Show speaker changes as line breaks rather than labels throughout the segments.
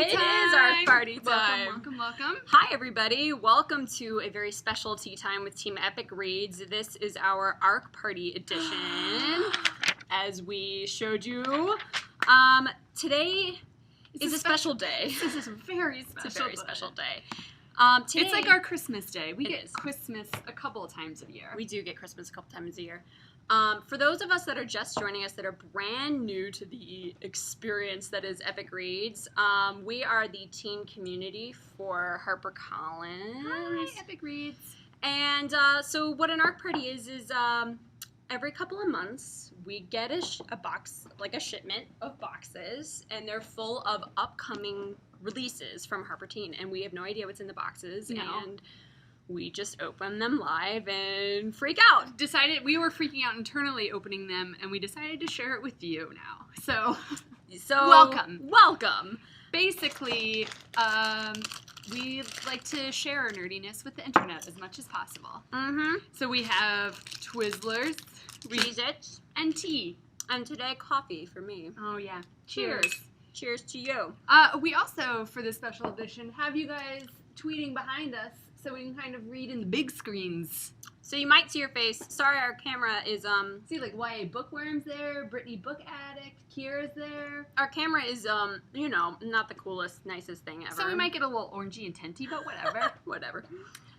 It is our party time.
Welcome.
Hi, everybody. Welcome to a very special tea time with Team Epic Reads. This is our ARC Party edition, as we showed you. Today is a special day.
This is a very special
It's a very special day. Today,
it's like our Christmas day. We get Christmas a couple of times a year.
We do get Christmas a couple times a year. For those of us that are just joining us that are brand new to the experience that is Epic Reads, we are the teen community for HarperCollins.
Hi, Epic Reads.
And so what an ARC party is every couple of months we get a box, like a shipment of boxes, and they're full of upcoming releases from Harper Teen, and we have no idea what's in the boxes.
No.
And we just open them live and freak out.
We were freaking out internally opening them, and we decided to share it with you now. So welcome. Basically, we like to share our nerdiness with the internet as much as possible.
Mm-hmm.
So we have Twizzlers,
Cheez-Its,
and tea.
and today coffee for me.
Oh yeah.
Cheers. Cheers to you.
We also, for this special edition, have you guys tweeting behind us so we can kind of read in the big screens.
So you might see your face. Sorry, our camera is
See, like YA Bookworm's there, Brittany Book Addict, Kira's there.
Our camera is not the coolest, nicest thing ever.
So we might get a little orangey and tinty, but whatever.
Whatever.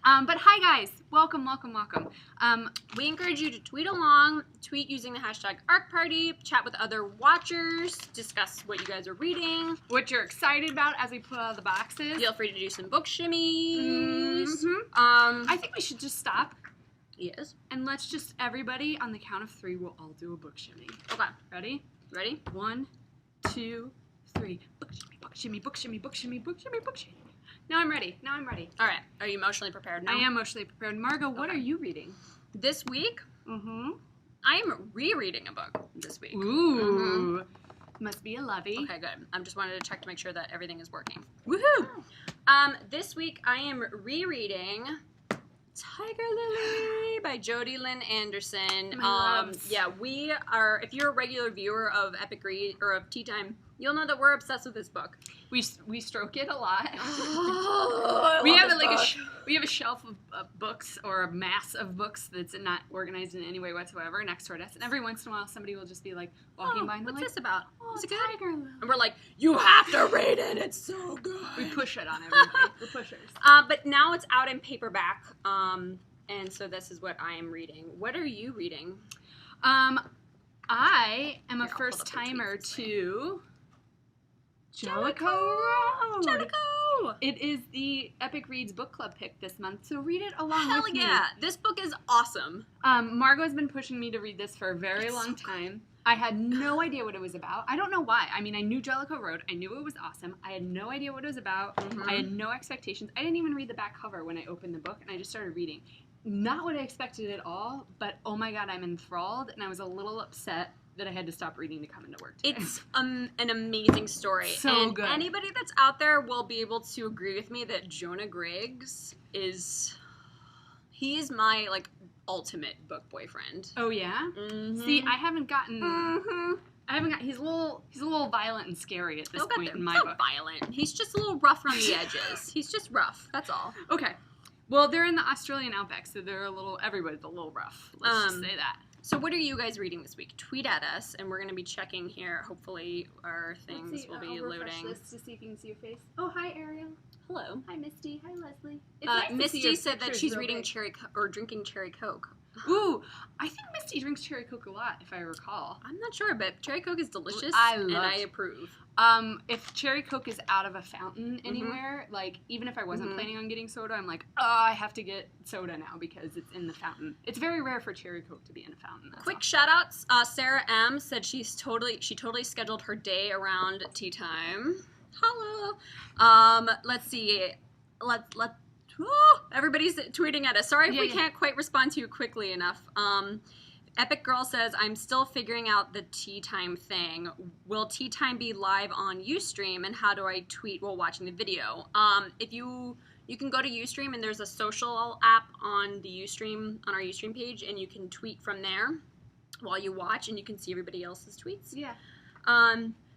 But hi guys, welcome.
We encourage you to tweet along, tweet using the hashtag ArcParty, chat with other watchers, discuss what you guys are reading,
what you're excited about as we pull out of the boxes.
Feel free to do some book shimmies.
Mm-hmm. I think we should just stop.
Yes.
And let's just, everybody, on the count of 3, we'll all do a book shimmy.
Okay.
Ready?
Ready?
1, 2, 3. Book shimmy, book shimmy, book shimmy, book shimmy, book shimmy, book shimmy. Now I'm ready.
All right. Are you emotionally prepared now?
I am emotionally prepared. Margot, what are you reading?
This week,
Mm-hmm.
I am rereading a book this week.
Ooh. Must be a lovey.
Okay, good. I just wanted to check to make sure that everything is working.
Woohoo!
This week I am rereading Tiger Lily by Jodi Lynn Anderson.
My loves.
Yeah, we are. If you're a regular viewer of Epic Read or of Tea Time, you'll know that we're obsessed with this book.
We stroke it a lot.
Oh,
we have we have a shelf of books, or a mass of books that's not organized in any way whatsoever next to us. And every once in a while, somebody will just be like walking by and
what's
like,
this about?
"Oh,
Is it good?"
Tiger Lily.
And we're like, you have to read it. It's so good.
We push it on everybody. We're pushers.
But now it's out in paperback. And so this is what I am reading. What are you reading?
I am a
Here, I'll
first
hold up the
timer
tweets
to
Jellicoe
Road.
Jellicoe!
It is the Epic Reads book club pick this month, so read it along
Hell
with
yeah! This book is awesome.
me. Margot has been pushing me to read this for a very long time. I had no idea what it was about. I don't know why. I mean, I knew Jellicoe Road. I knew it was awesome. I had no idea what it was about.
Mm-hmm.
I had no expectations. I didn't even read the back cover when I opened the book, and I just started reading. Not what I expected at all, but oh my god, I'm enthralled, and I was a little upset that I had to stop reading to come into work today.
It's an amazing story.
So
and
good.
Anybody that's out there will be able to agree with me that Jonah Griggs is my ultimate book boyfriend.
Oh yeah?
Mm-hmm.
See, I haven't gotten
Mm-hmm.
he's a little violent and scary at this point in my
not
book.
violent. He's just a little rough around the edges. He's just rough. That's all.
Okay. Well, they're in the Australian outback, so everybody's a little rough. Let's just say that.
So what are you guys reading this week? Tweet at us, and we're going to be checking here. Hopefully our things will be
I'll refresh
loading.
this to see if you can see your face. Oh, hi, Ariel.
Hello.
Hi, Misty. Hi, Leslie. It's nice to see
Misty
your
said that
pictures
she's
real
reading
big.
drinking cherry Coke.
Ooh, I think Misty drinks cherry Coke a lot, if I recall.
I'm not sure, but cherry Coke is delicious,
and
I approve.
If cherry Coke is out of a fountain anywhere, even if I wasn't planning on getting soda, I'm like, oh, I have to get soda now because it's in the fountain. It's very rare for cherry Coke to be in a fountain.
Quick shout outs. Sarah M said she totally scheduled her day around tea time. Hello. Let's see. Everybody's tweeting at us. Sorry if we can't quite respond to you quickly enough. Epic Girl says, I'm still figuring out the tea time thing. Will tea time be live on Ustream, and how do I tweet while watching the video? If you can go to Ustream, and there's a social app on the Ustream, on our Ustream page, and you can tweet from there while you watch, and you can see everybody else's tweets.
Yeah.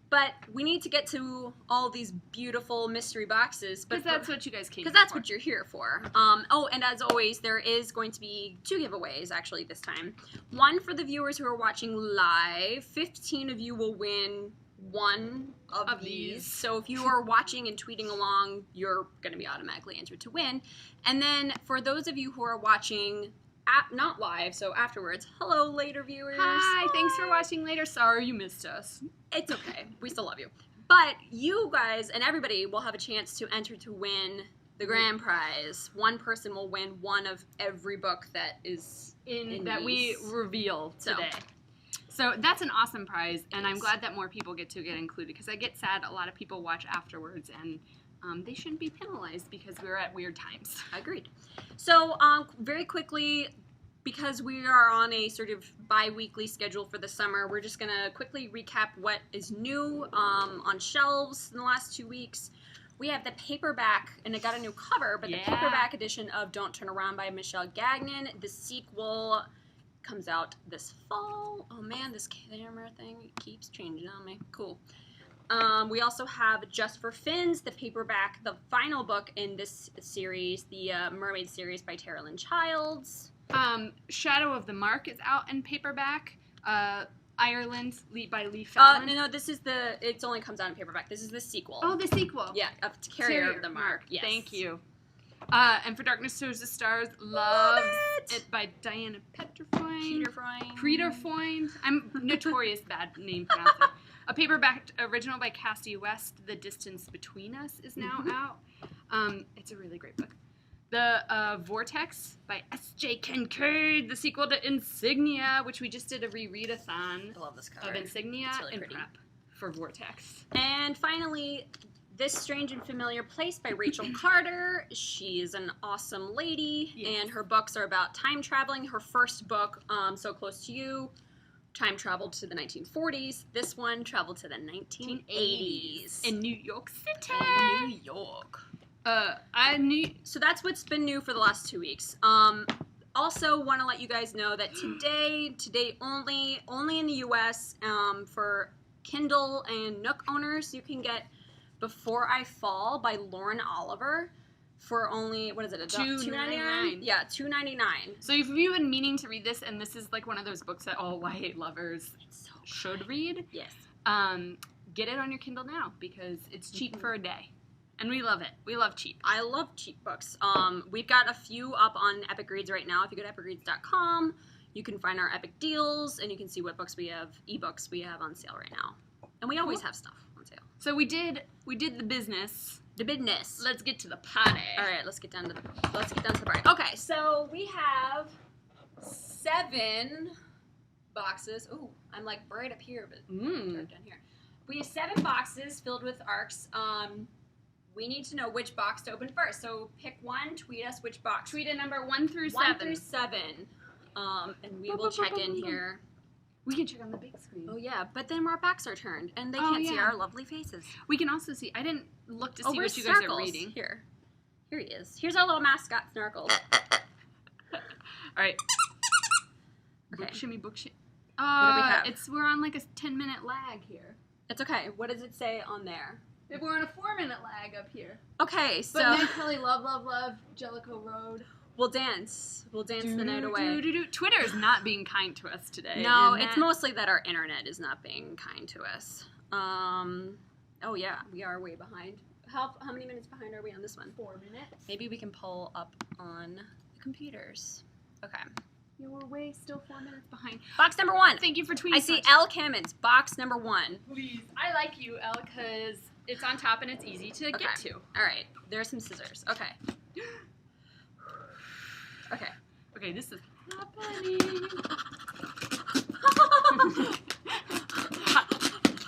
But we need to get to all these beautiful mystery boxes.
Because that's what you guys came here for.
Because that's what you're here for. Oh, and as always, there is going to be 2 giveaways, actually, this time. One for the viewers who are watching live. 15 of you will win one of these. So if you are watching and tweeting along, you're going to be automatically entered to win. And then for those of you who are watching not live, so afterwards, hello, later viewers.
Hi, thanks for watching later. Sorry you missed us.
It's okay. We still love you. But you guys and everybody will have a chance to enter to win the grand prize. One person will win one of every book that is in
that
these.
we reveal today. So that's an awesome prize, and I'm glad that more people get to get included, because I get sad a lot of people watch afterwards, and they shouldn't be penalized because we're at weird times.
Agreed. So very quickly, because we are on a sort of bi-weekly schedule for the summer, we're just going to quickly recap what is new on shelves in the last 2 weeks. We have the paperback, and it got a new cover, but the paperback edition of Don't Turn Around by Michelle Gagnon. The sequel comes out this fall. Oh man, this camera thing keeps changing on me. Cool. We also have Just for Fins, the paperback, the final book in this series, the Mermaid series by Tara Lynn Childs.
Shadow of the Mark is out in paperback. Ireland by Lee Fallon.
No, this is it only comes out in paperback. This is the sequel.
Oh, the sequel.
Yeah, of Carrier of the Mark. Yes.
Thank you. And for Darkness Shows the Stars, Love it by Diana Peterfoyn. I'm notorious bad name pronouncer. A paperback original by Cassie West, The Distance Between Us, is now out. It's a really great book. The Vortex by S.J. Kincaid, the sequel to Insignia, which we just did a rereadathon.
I love this cover.
Of Insignia
it's really
in
pretty.
prep for Vortex.
And finally, This Strange and Familiar Place by Rachel Carter. She's an awesome lady, and her books are about time traveling. Her first book, So Close to You, time traveled to the 1940s. This one traveled to the 1980s.
In New York City.
In New York.
So
that's what's been new for the last 2 weeks. Also want to let you guys know that today only in the U.S. For Kindle and Nook owners, you can get Before I Fall by Lauren Oliver for only, what is it, $2.99? Yeah, $2.99.
So if you've been meaning to read this, and this is like one of those books that all YA lovers should read,
yes,
get it on your Kindle now, because it's cheap for a day. And we love it. We love cheap.
I love cheap books. We've got a few up on Epic Reads right now. If you go to epicreads.com, you can find our Epic deals, and you can see what books we have, ebooks we have on sale right now. And we always have stuff on sale.
So we did the business.
The business.
Let's get to the party.
All right, let's get down to the party. Okay, so we have 7 boxes. Ooh, I'm like right up here, but down here. We have 7 boxes filled with ARCs. We need to know which box to open first. So pick one, tweet us which box.
Tweet a number 1 through 7.
1 through 7. And we will check in here.
We can check on the big screen.
Oh, yeah, but then our backs are turned, and they can't see our lovely faces.
We can also see. I didn't look to see what you
Snorkels.
guys are reading.
Here he is. Here's our little mascot, Snorkels.
All right.
Okay.
Book shimmy, book shimmy.
What do we have?
We're on like a 10-minute lag here.
It's okay. What does it say on there?
We're on a 4-minute lag up here.
Okay, so...
But Ned Kelly, love, Jellicoe Road.
We'll dance. We'll dance the night away.
Twitter is not being kind to us today.
No, it's mostly that our internet is not being kind to us. Oh yeah, we are way behind. How many minutes behind are we on this one?
4 minutes.
Maybe we can pull up on the computers. Okay.
Yeah, we're still 4 minutes behind.
Box number 1.
Thank you for tweeting.
I see L. Kimmons. Box number 1.
Please. I like you, Elle, because it's on top and it's easy to get to.
All right. There's some scissors. Okay.
Okay, this is happening.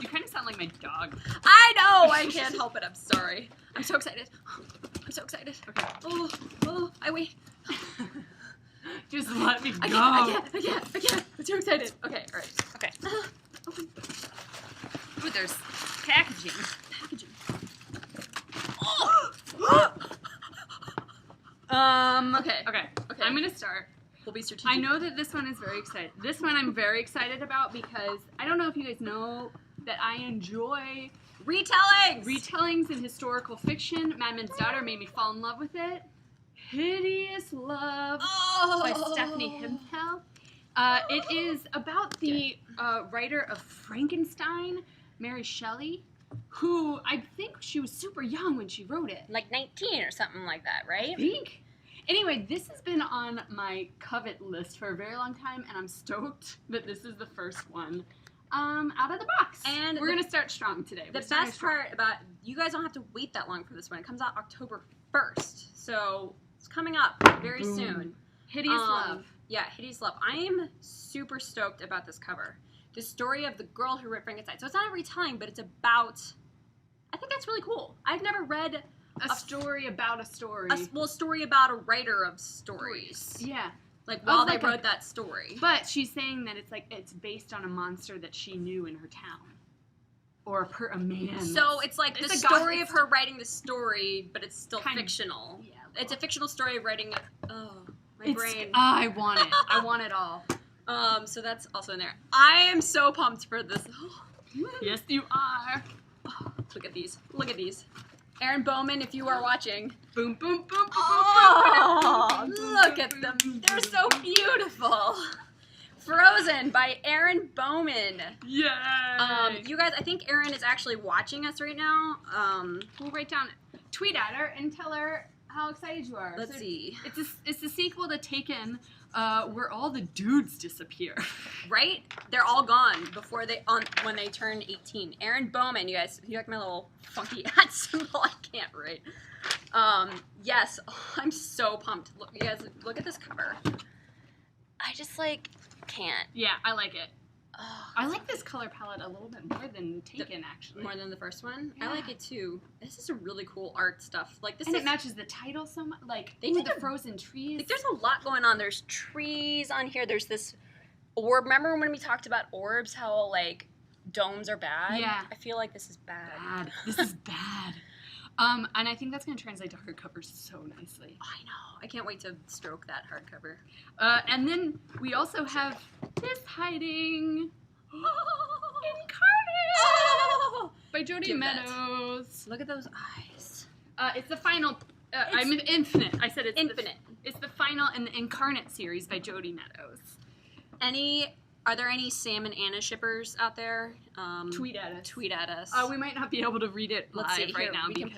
You kind of sound like my dog.
I know! I can't help it. I'm sorry. I'm so excited. Okay. Oh, I wait.
Just let me go.
I can't. I'm too excited. Okay, all right. Okay.
Open. Ooh, there's packaging. Okay. I'm gonna start.
We'll be strategic.
I know that this one is very excited. This one I'm very excited about because I don't know if you guys know. that I enjoy
retellings
in historical fiction. Madman's Daughter made me fall in love with it. Hideous Love by Stephanie Hempel. It is about the writer of Frankenstein, Mary Shelley, who I think she was super young when she wrote it.
like 19 or something like that, right?
I think. Anyway, this has been on my covet list for a very long time, and I'm stoked that this is the first one out of the box. And we're going to start strong today.
The best part about, you guys don't have to wait that long for this one. It comes out October 1st, so it's coming up very soon.
Hideous Love.
Yeah, Hideous Love. I am super stoked about this cover. The story of the girl who wrote Frankenstein. So it's not a retelling, but it's about, I think that's really cool. I've never read
a story about a story.
A story about a writer of stories.
Yeah.
Like, while they wrote that story.
But she's saying that it's based on a monster that she knew in her town. Or a man.
So it's like the story of her writing the story, but it's still fictional.
Yeah.
It's a fictional story of writing, my brain.
I want it. I want it all.
So that's also in there. I am so pumped for this.
Yes, you are.
Oh, look at these. Look at these. Aaron Bowman, if you are watching.
Boom, boom, boom, boom,
oh, look at them. They're so beautiful. Frozen by Aaron Bowman.
Yeah.
You guys, I think Aaron is actually watching us right now.
We'll write down, tweet at her and tell her how excited you are.
Let's see.
It's the sequel to Taken, where all the dudes disappear.
Right? They're all gone before when they turn 18. Aaron Bowman, you guys, you like my little funky hat symbol? I can't write. Yes, I'm so pumped. Look, you guys, look at this cover. I just can't.
Yeah, I like it. I like this color palette a little bit more than Taken, actually.
More than the first one?
Yeah.
I like it too. This is a really cool art stuff.
It matches the title so much.
They did
the frozen trees.
There's a lot going on. There's trees on here. There's this orb. Remember when we talked about orbs, how domes are bad?
Yeah.
I feel like this is bad.
This is bad. And I think that's going to translate to hardcover so nicely.
I know. I can't wait to stroke that hardcover.
And then we also have this hiding. Incarnate! By Jody Meadows.
Look at those eyes.
It's the final. I'm Infinite. I said it's
Infinite.
It's the final in the Incarnate series by Jody Meadows.
Are there any Sam and Anna shippers out there?
Tweet at us.
Tweet at us.
We might not be able to read it live right now.
We'll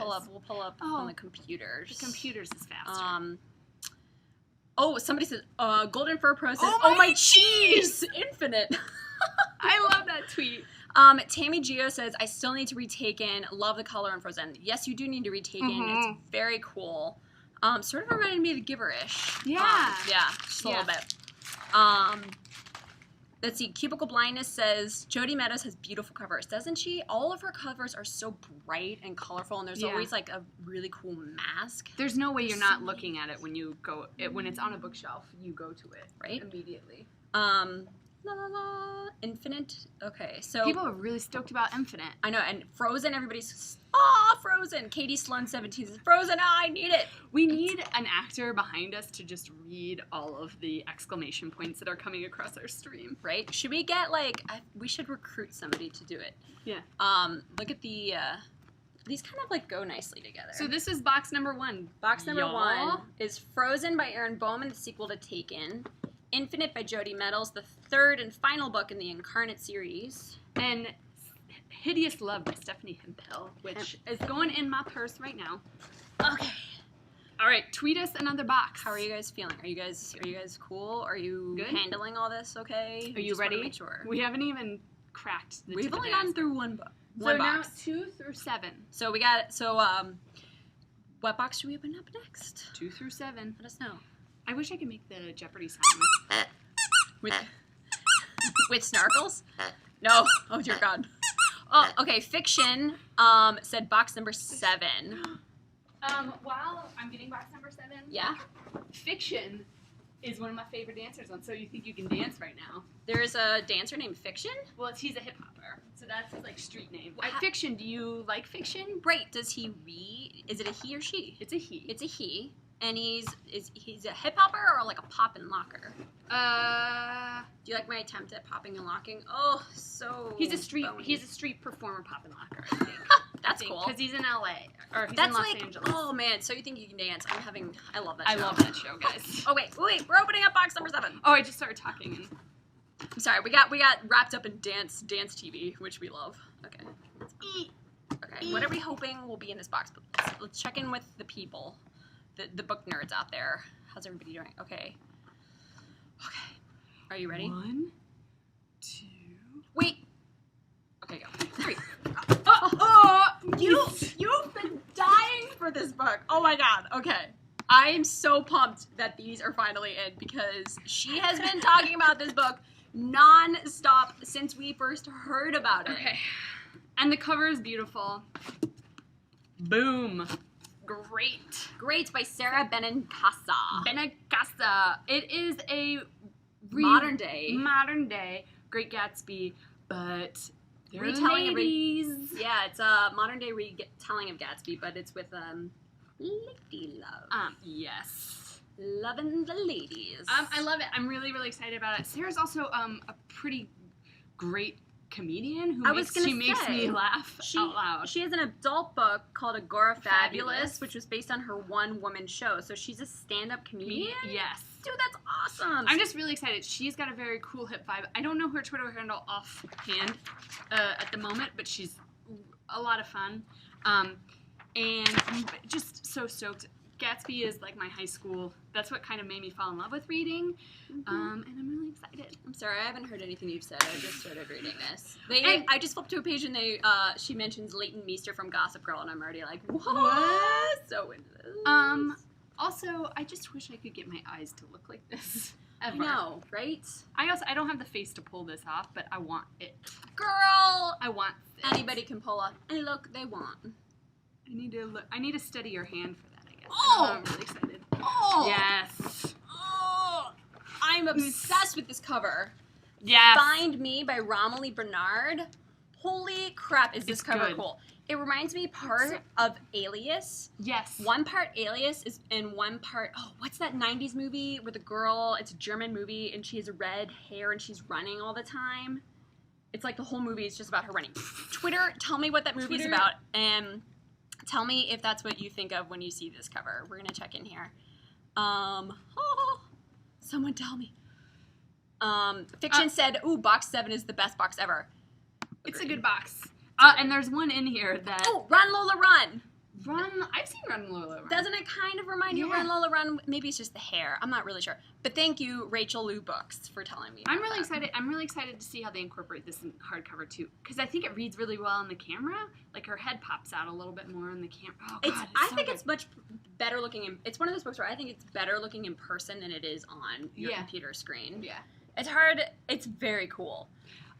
pull up on the computers.
The computers is faster.
Somebody says, Golden Fur Pro says, oh my cheese! Infinite.
I love that tweet.
Tammy Geo says, I still need to read Taken. Love the color on Frozen. Yes, you do need to read Taken.
Mm-hmm.
It's very cool. Sort of reminded me of Giver-ish.
Yeah.
Just a little bit. Let's see. Cubicle Blindness says, Jody Meadows has beautiful covers, doesn't she? All of her covers are so bright and colorful, and there's always a really cool mask.
There's no way you're not looking at it when you go. When it's on a bookshelf, you go to it
right
immediately.
Infinite. Okay, so
people are really stoked about Infinite.
I know, and Frozen. Everybody's Frozen. Katie Sloan 17 says Frozen. I need it.
We need an actor behind us to just read all of the exclamation points that are coming across our stream.
Right? Should we get we should recruit somebody to do it.
Yeah.
Look at the. These kind of go nicely together.
So this is box number 1.
Box number 1 is Frozen by Aaron Bowman, the sequel to Taken. Infinite by Jody Meadows, the third and final book in the Incarnate series.
And Hideous Love by Stephanie Hempel, which is going in my purse right now.
Okay.
All right, tweet us another box.
How are you guys feeling? Are you guys cool? Are you
good?
Handling all this okay?
Are you ready?
Make sure.
We haven't even cracked the
We've only gotten through one book.
So now 2 through 7.
So we got what box do we open up next?
2 through 7.
Let us know.
I wish I could make the Jeopardy sound
with snarkles. No. Oh dear God. Oh, okay. Fiction said box number 7.
While I'm getting box number 7.
Yeah.
Fiction is one of my favorite dancers on So You Think You Can Dance right now.
There's a dancer named Fiction?
Well, he's a hip hopper, so that's his street name. Fiction, do you like Fiction?
Right. Does he read? Is it a he or she?
It's a he.
It's a he. And he's a hip hopper or like a pop and locker? Do you like my attempt at popping and locking? Oh, so
he's a street performer, pop and locker. I think.
That's cool.
Because he's in LA or he's in Los Angeles.
Oh man, so you think you can dance? I love that show.
I love that show, guys.
Oh wait, we're opening up box number 7.
Oh, I just started talking and
I'm sorry, we got wrapped up in dance TV, which we love. Okay. Okay, what are we hoping will be in this box? Let's check in with the people, the book nerds out there. How's everybody doing? Okay. Are you ready?
1, 2.
Wait. Okay, go. 3. You've been dying for this book. Oh my god. Okay. I am so pumped that these are finally in because she has been talking about this book non-stop since we first heard about it.
Okay. And the cover is beautiful. Boom. Great
by Sarah Benincasa.
It is a
modern day
Great Gatsby, but they're
retelling
ladies.
Yeah, it's a modern day retelling of Gatsby, but it's with lady love.
Yes.
Loving the ladies.
I love it. I'm really, really excited about it. Sarah's also a pretty great comedian who makes me laugh out loud.
She has an adult book called Agorafabulous, which was based on her one-woman show. So she's a stand-up comedian?
Yes.
Dude, that's awesome.
I'm just really excited. She's got a very cool hip vibe. I don't know her Twitter handle offhand at the moment, but she's a lot of fun. And I'm just so stoked. Gatsby is like my high school. That's what kind of made me fall in love with reading. And I'm really excited.
I'm sorry, I haven't heard anything you've said. I just started reading this. I just flipped to a page and she mentions Leighton Meester from Gossip Girl, and I'm already like, what? So into this.
Also, I just wish I could get my eyes to look like this. Ever.
No, right?
I don't have the face to pull this off, but I want it.
Girl!
I want this.
Anybody can pull up any look they want.
I need a steadier hand for that, I guess.
Oh!
I'm really excited.
Oh!
Yes.
Oh! I'm obsessed with this cover.
Yes.
Find Me by Romilly Bernard. Holy crap, is this cover cool. It reminds me part of Alias.
Yes.
One part Alias is in one part, what's that 90s movie where the girl, it's a German movie, and she has red hair and she's running all the time? It's like the whole movie is just about her running. Twitter, tell me what that movie is about, and tell me if that's what you think of when you see this cover. We're going to check in here. Someone tell me. Fiction said, box 7 is the best box ever.
It's a good box. And there's one in here that...
Oh, Run, Lola, Run!
I've seen Run, Lola, Run.
Doesn't it kind of remind you of Run, Lola, Run? Maybe it's just the hair. I'm not really sure. But thank you, Rachel Lou Books, for telling me
I'm really excited. I'm really excited to see how they incorporate this in hardcover, too. Because I think it reads really well on the camera. Like, her head pops out a little bit more in the camera. Oh, God,
I think it's much better looking it's one of those books where I think it's better looking in person than it is on your computer screen.
Yeah.
It's hard. It's very cool.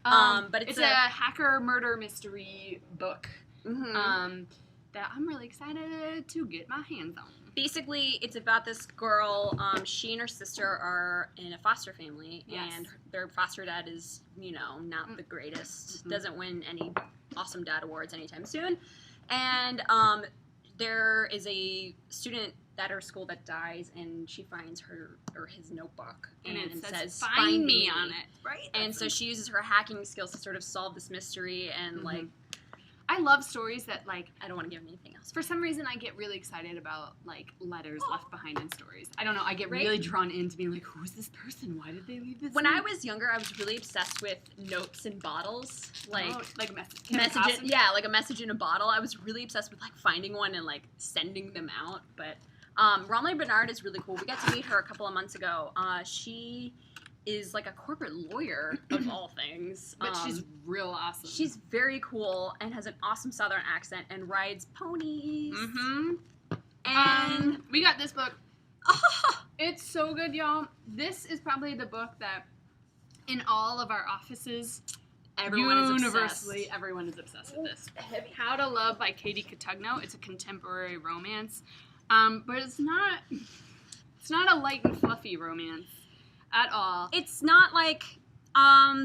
But it's
a hacker murder mystery book that I'm really excited to get my hands on.
Basically, it's about this girl. She and her sister are in a foster family, and their foster dad is, not the greatest. Doesn't win any awesome dad awards anytime soon. And there is a student at her school that dies, and she finds his notebook, and it says "Find me" on it.
Right.
And so she uses her hacking skills to sort of solve this mystery, and
I love stories that, I
don't want to give anything else.
For some reason, I get really excited about, letters left behind in stories. I don't know. I get really drawn into being like, who is this person? Why did they leave this?
When I was younger, I was really obsessed with notes in bottles. Like
a message.
Like a message in a bottle. I was really obsessed with, finding one and, sending them out. But Romilly Bernard is really cool. We got to meet her a couple of months ago. She is a corporate lawyer of all things.
But she's real awesome.
She's very cool and has an awesome southern accent and rides ponies. And
we got this book. It's so good, y'all. This is probably the book that in all of our offices, everyone is obsessed with this. How to Love by Katie Cotugno. It's a contemporary romance. But it's not a light and fluffy romance at all.
It's not like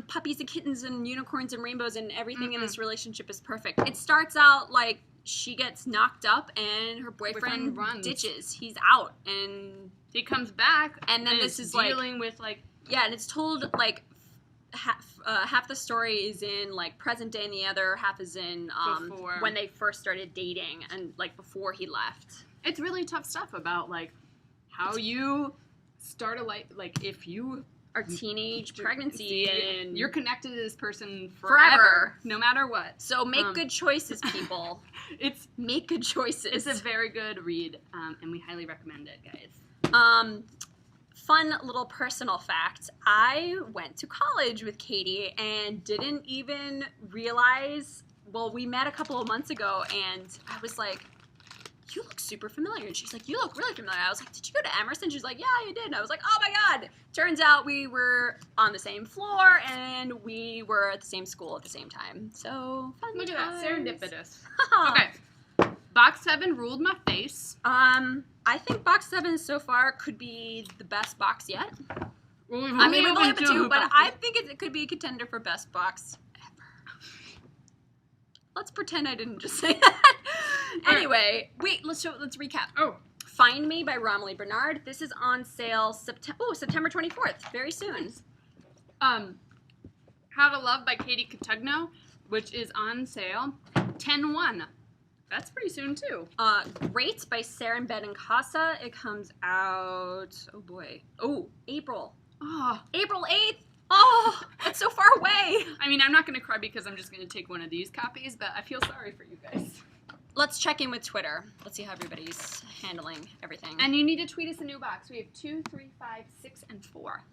puppies and kittens and unicorns and rainbows and everything in this relationship is perfect. It starts out like she gets knocked up and her boyfriend
runs.
ditches. He's out, and
he comes back,
and then this is
dealing with like
and it's told like half the story is in like present day, and the other half is in
before.
when they first started dating and like before he left.
It's really tough stuff about like how you start a life, like if you
Our teenage pregnancy, and
you're connected to this person forever, no matter what.
So make good choices, people. Make good choices.
It's a very good read, and we highly recommend it, guys.
Fun little personal fact. I went to college with Katie and didn't even realize, well, we met a couple of months ago, and I was like, you look super familiar. And she's like, you look really familiar. I was like, did you go to Emerson? She's like, yeah, I did. And I was like, oh my God. Turns out we were on the same floor and we were at the same school at the same time. So fun.
Look at that. Serendipitous. Okay. Box 7 ruled my face.
I think box 7 so far could be the best box yet.
Well, we've
only have 2, but I think it could be a contender for best box ever. Let's pretend I didn't just say that. Anyway, wait, let's recap.
Oh.
Find Me by Romilly Bernard. This is on sale September 24th, very soon.
How to Love by Katie Cotugno, which is on sale 10/1. That's pretty soon, too.
Great by Sarah Benincasa. It comes out, April.
Oh.
April 8th. Oh, it's so far away.
I mean, I'm not going to cry because I'm just going to take one of these copies, but I feel sorry for you guys.
Let's check in with Twitter. Let's see how everybody's handling everything.
And you need to tweet us a new box. We have 2, 3, 5, 6, and 4.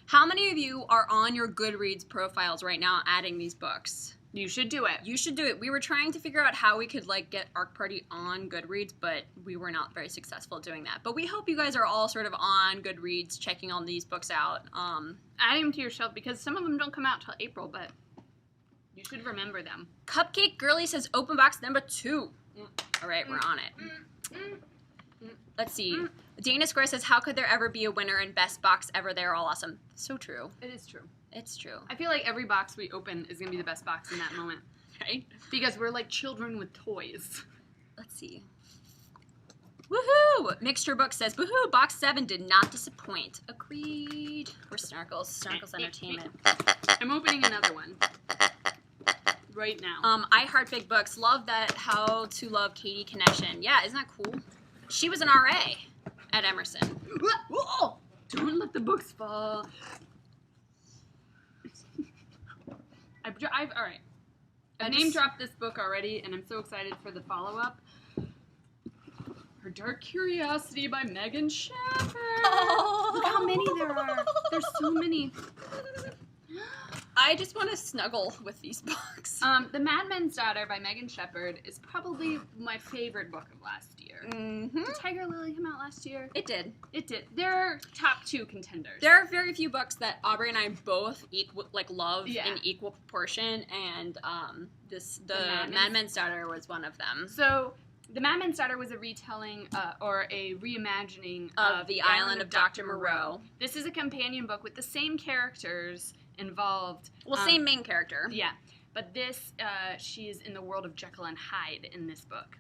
How many of you are on your Goodreads profiles right now adding these books?
You should do it.
You should do it. We were trying to figure out how we could like get Arc Party on Goodreads, but we were not very successful doing that. But we hope you guys are all sort of on Goodreads, checking all these books out.
Add them to your shelf because some of them don't come out till April, but you should remember them.
Cupcake Girly says open box number 2. All right, we're on it. Let's see. Dana Square says, how could there ever be a winner in best box ever? They're all awesome. So true.
It is true.
It's true.
I feel like every box we open is going to be the best box in that moment.
Right?
Because we're like children with toys.
Let's see. Woohoo! Mixture Book says, woohoo, box 7 did not disappoint. Agreed. We're Snarkles Entertainment.
I'm opening another one. Right now.
I Heart Big Books. Love that How to Love Katie connection. Yeah, isn't that cool? She was an RA at Emerson.
Whoa! Don't let the books fall. All right. I name dropped this book already, and I'm so excited for the follow-up. Her Dark Curiosity by Megan Shepherd.
Oh.
Look how many there are. There's so many.
I just want to snuggle with these books.
The Madman's Daughter by Megan Shepherd is probably my favorite book of last year.
Mm-hmm.
Did Tiger Lily come out last year?
It did.
It did. They're top 2 contenders.
There are very few books that Aubrey and I both love
Yeah.
in equal proportion, and the Madman's Daughter was one of them.
So, The Madman's Daughter was a retelling or a reimagining
of The Island of Dr. Moreau.
This is a companion book with the same characters involved.
Well, same main character.
Yeah. But this, she is in the world of Jekyll and Hyde in this book.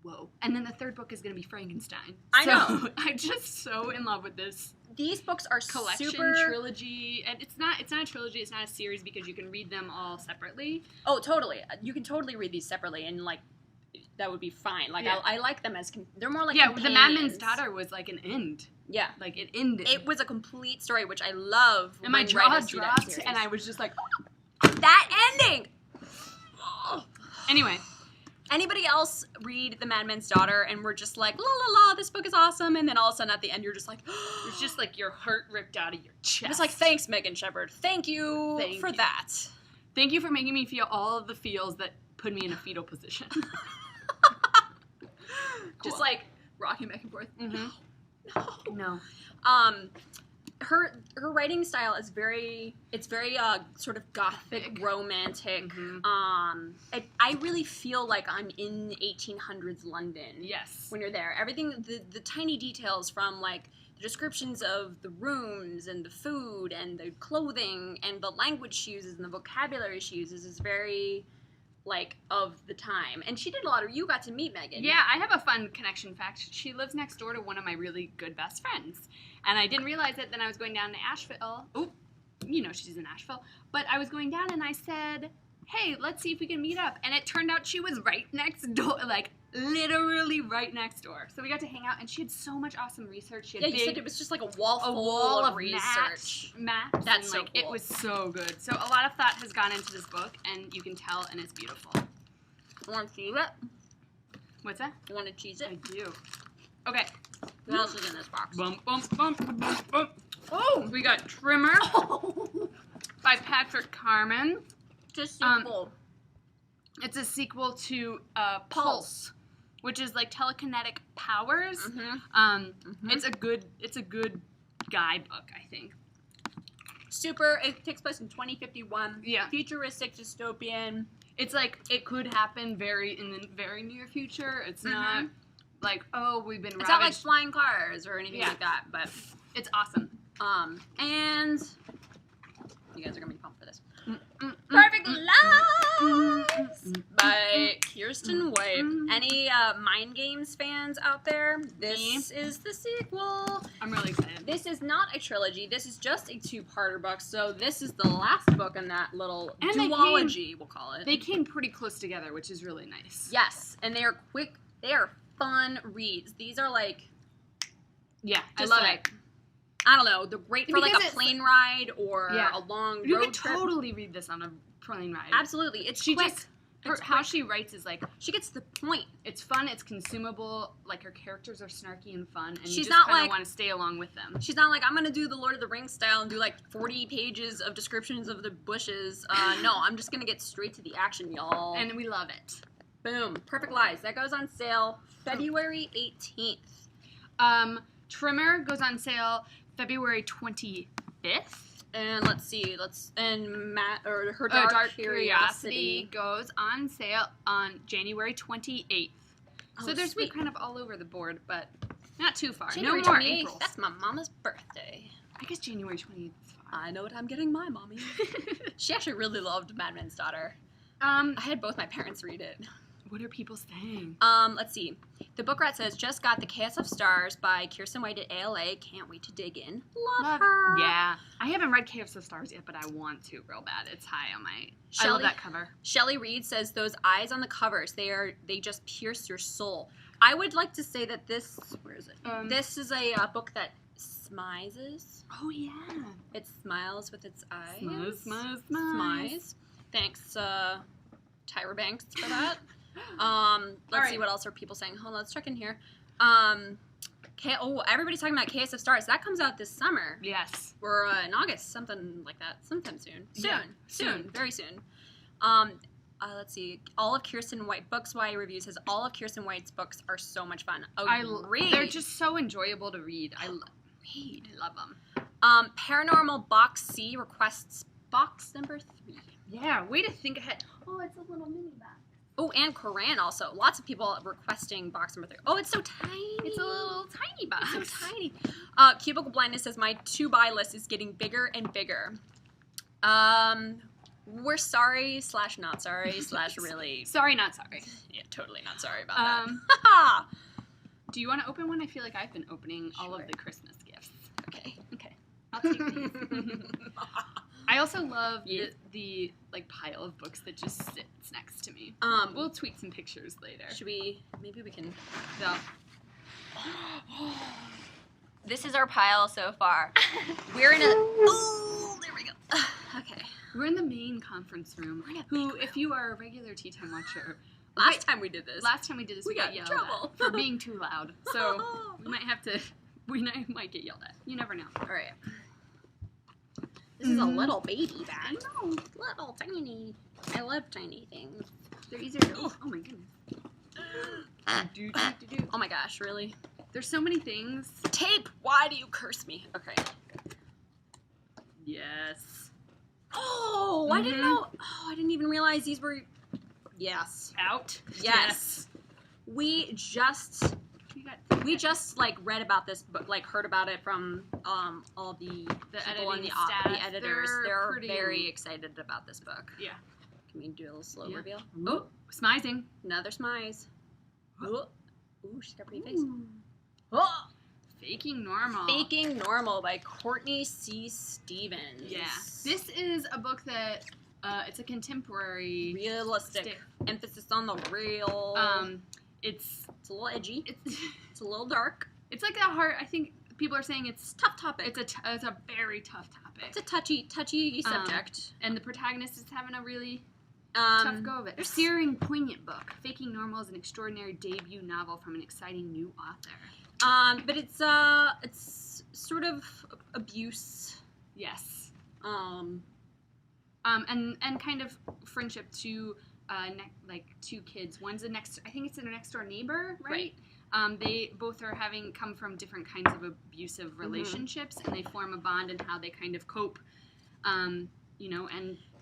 Whoa. And then the third book is going to be Frankenstein.
I know.
I'm just so in love with this.
These books are
collection, trilogy. And it's not a trilogy, it's not a series because you can read them all separately.
Oh, totally. You can totally read these separately and, that would be fine.
Yeah.
I like them as, they're more like
companions. The Madman's Daughter was like an end.
Yeah.
Like, it ended.
It was a complete story, which I love.
And my jaw dropped, and I was just like,
that ending!
Anyway.
Anybody else read The Madman's Daughter and we're just like, la la la, this book is awesome, and then all of a sudden at the end you're just like,
it's just like your heart ripped out of your chest.
It's like, thanks, Megan Shepherd. Thank you for that.
Thank you for making me feel all of the feels that put me in a fetal position.
Just like rocking back and forth.
Mm-hmm. No.
Her writing style is very sort of gothic, romantic.
Mm-hmm.
I really feel like I'm in 1800s London.
Yes.
When you're there, everything, the tiny details from like the descriptions of the rooms and the food and the clothing and the language she uses and the vocabulary she uses is very like, of the time. And she did a lot of, you got to meet Megan.
Yeah, I have a fun connection fact. She lives next door to one of my really good best friends. And I didn't realize it, then I was going down to Asheville. Oh, you know she's in Asheville. But I was going down and I said, hey, let's see if we can meet up. And it turned out she was right next door, like, literally right next door. So we got to hang out, and she had so much awesome research. She had
you said it was just like a wall of
research. Maps.
That's
and,
so
like,
cool.
It was so good. So a lot of thought has gone into this book, and you can tell, and it's beautiful.
Want to cheese it?
What's that?
You want to cheese it?
I do. Okay.
What else is in this box?
Bump, bump, bump, bump, bump. Oh, we got Trimmer by Patrick Carmen.
Just sequel.
It's a sequel to Pulse, which is like telekinetic powers. It's a good guide book, I think.
Super. It takes place in 2051.
Yeah.
Futuristic dystopian.
It's like it could happen in the very near future. It's not like, oh, we've been ravaged.
It's not like flying cars or anything like that, but
it's awesome.
And you guys are gonna be pumped for this. Perfect Lies by Kirsten White. Any Mind Games fans out there? This is the sequel.
I'm really excited.
This is not a trilogy. This is just a two-parter book. So this is the last book in that little duology, we'll call it.
They came pretty close together, which is really nice.
Yes, and they are quick. They are fun reads. These are like,
I love it.
I don't know. They're great for like a plane ride or a long road trip.
You could totally read this on a plane ride.
Absolutely. It's quick.
How she writes is like,
she gets to the point.
It's fun, it's consumable, like her characters are snarky and fun, and
she's
you just
not
kind of
like,
want to stay along with them.
She's not like, I'm going to do the Lord of the Rings style and do like 40 pages of descriptions of the bushes. No, I'm just going to get straight to the action, y'all.
And we love it.
Boom. Perfect Lies. That goes on sale February 18th.
Trimmer goes on sale February 25th.
And let's see, Her Dark Curiosity
goes on sale on January 28th.
Oh,
so we're kind of all over the board, but not too far.
January
no more
28th,
Aprils.
that's my mama's birthday.
I guess January 28th is fine.
I know what I'm getting my mommy. She actually really loved Madman's Daughter. I had both my parents read it.
What are people saying?
Let's see. The Book Rat says, just got The Chaos of Stars by Kirsten White at ALA. Can't wait to dig in. Love her.
Yeah. I haven't read Chaos of Stars yet, but I want to real bad. It's high on my... I love that cover.
Shelley Reed says, those eyes on the covers, they just pierce your soul. I would like to say that this... Where is it? This is a book that smizes.
Oh, yeah.
It smiles with its eyes.
Smize.
Thanks, Tyra Banks, for that. Let's see what else are people saying. Hold on, let's check in here. Everybody's talking about Chaos of Stars. That comes out this summer.
Yes.
Or in August, something like that. Sometime soon. Soon. Very soon. Let's see. All of Kirsten White books. Why reviews says all of Kirsten White's books are so much fun.
They're just so enjoyable to read. I love them.
Paranormal Box C requests box number 3.
Yeah, way to think ahead. Oh, it's a little mini box.
Oh, and Koran also. Lots of people requesting box number 3. Oh, it's so tiny.
It's a little tiny box.
It's so tiny. Cubicle Blindness says, my to-buy list is getting bigger and bigger. We're sorry / not sorry / really.
Sorry, not sorry.
Yeah, totally not sorry about that.
Do you want to open one? I feel like I've been opening all of the Christmas gifts.
Okay.
I'll take these. I also love the like pile of books that just sits next to me. We'll tweet some pictures later.
Maybe we can.
Yeah.
This is our pile so far. We're in a. Oh, there we go. Okay.
We're in the main conference room. If you are a regular Tea Time watcher.
Last time we did this,
we got
in
yelled
trouble
at for being too loud. So we might get yelled at. You never know.
All right. This is a little baby bag. No, little tiny. I love tiny things.
They're easier to... Oh my goodness.
Oh my gosh, really?
There's so many things.
Tape! Why do you curse me? Okay.
Yes.
Oh, I didn't know. Oh, I didn't even realize these were... Yes.
Out?
Yes. We just like read about this, but like heard about it from all the people and the editors. They're very excited about this book.
Yeah.
Can we do a little slow
Yeah.
reveal?
Ooh,
Oh,
smizing.
another smize. Oh. Ooh, she's got a pretty face. Oh!
Faking Normal.
Faking Normal by Courtney C. Stevens.
Yeah. This is a book that, it's a contemporary.
Realistic. Emphasis on the real.
It's
a little edgy. It's a little dark.
It's like a hard, I think people are saying it's
Tough topic.
it's a very tough topic.
It's a touchy subject.
And the protagonist is having a really tough go of it. A searing, poignant book. Faking Normal is an extraordinary debut novel from an exciting new author.
But it's sort of abuse.
Yes.
And
kind of friendship to like two kids. One's I think it's a next door neighbor, right? They both are come from different kinds of abusive relationships, and they form a bond in how they kind of cope, and